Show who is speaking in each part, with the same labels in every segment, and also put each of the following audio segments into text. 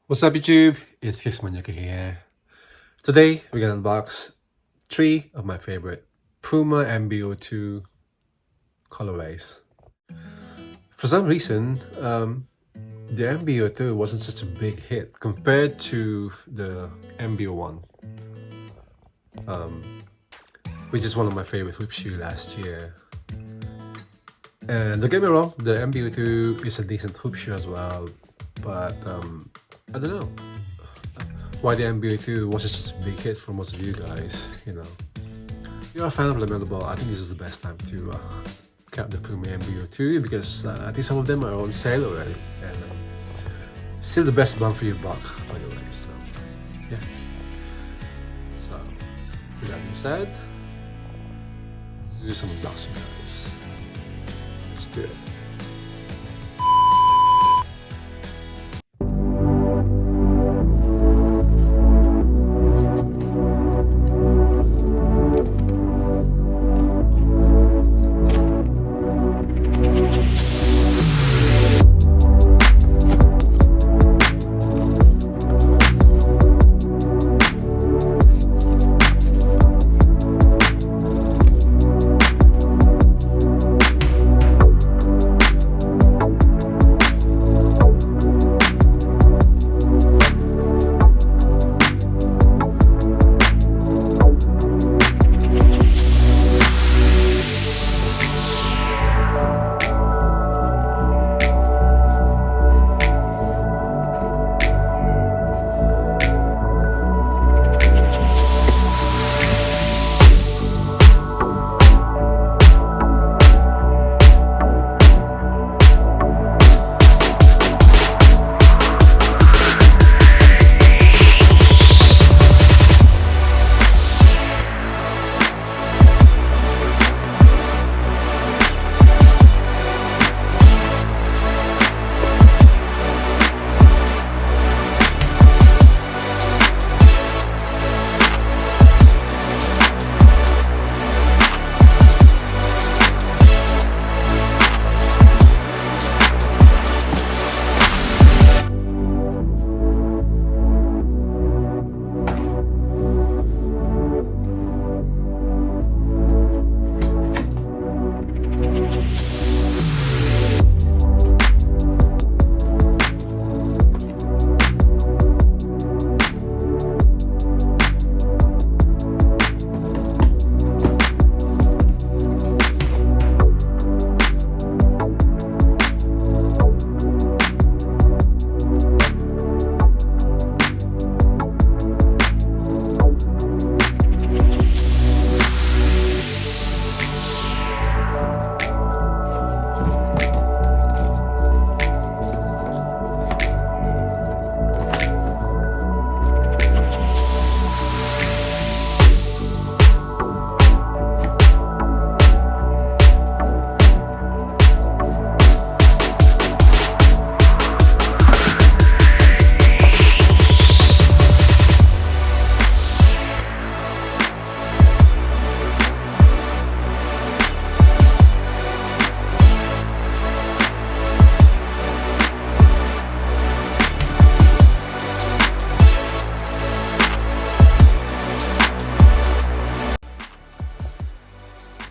Speaker 1: What's up YouTube? It's Kickzman here. Today we're gonna unbox 3 of my favorite Puma MB02 colorways. For some reason, the MB02 wasn't such a big hit compared to the MB01, which is one of my favorite hoop shoe last year. And don't get me wrong, the MB02 is a decent hoop shoe as well, but I don't know why the MB02 wasn't such a big hit for most of you guys. You know, if you're a fan of LaMelo Ball, I think this is the best time to cap the Puma MB02 because I think some of them are on sale already, and still the best bang for your buck, by the way. So yeah. So with that being said, do some unboxing, guys. Let's do it.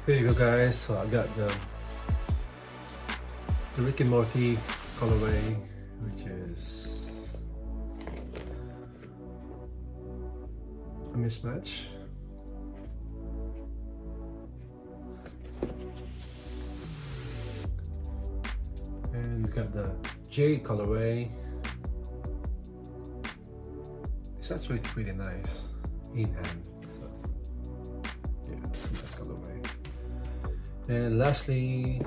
Speaker 1: Here you go, guys. So I got the Rick and Morty colorway, which is a mismatch. And we got the J colorway. It's actually pretty nice in hand. So yeah, it's a nice colorway. And lastly,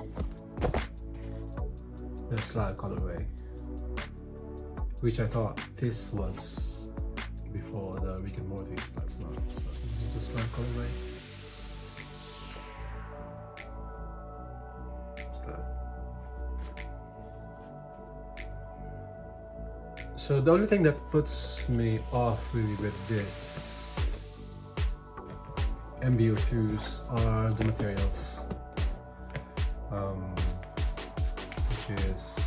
Speaker 1: the slide colorway, which I thought this was before the Rick and Morty's, but it's not. So this is the slide colorway. So the only thing that puts me off really with this MB02s are the materials. Which is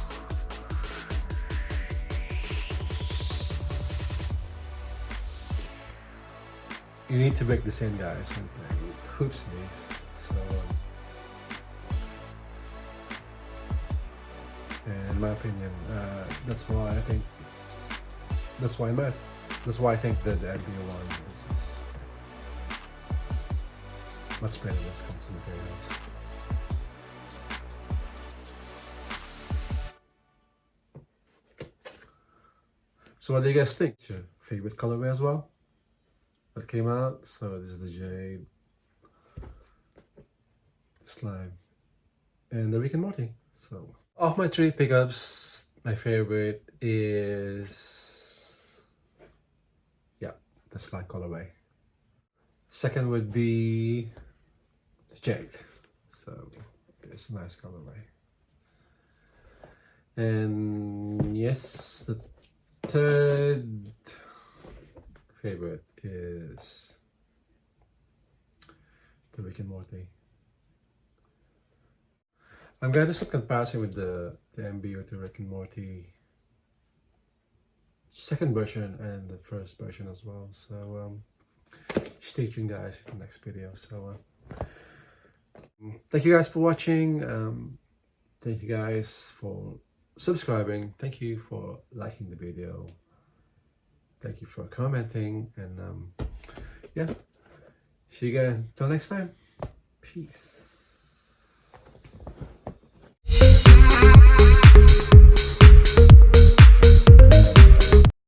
Speaker 1: you need to break this in, guys. Hoopsies. So, in my opinion, that's why I think that's why I think that the MB01 is just much better when it comes to materials. So what do you guys think? Your favorite colorway as well that came out? So this is the Jade, Slime, and the Rick and Morty. So of my 3 pickups, my favorite is, yeah, the Slime colorway. Second would be the Jade. So it's a nice colorway. And yes, the third favorite is the Rick and Morty. I'm going to do some comparison with the MB02 Rick and Morty second version and the first version as well. So stay tuned, guys, for the next video. So thank you guys for watching. Thank you guys for subscribing. Thank you for liking the video. Thank you for commenting, and yeah, see you again. Till next time. Peace.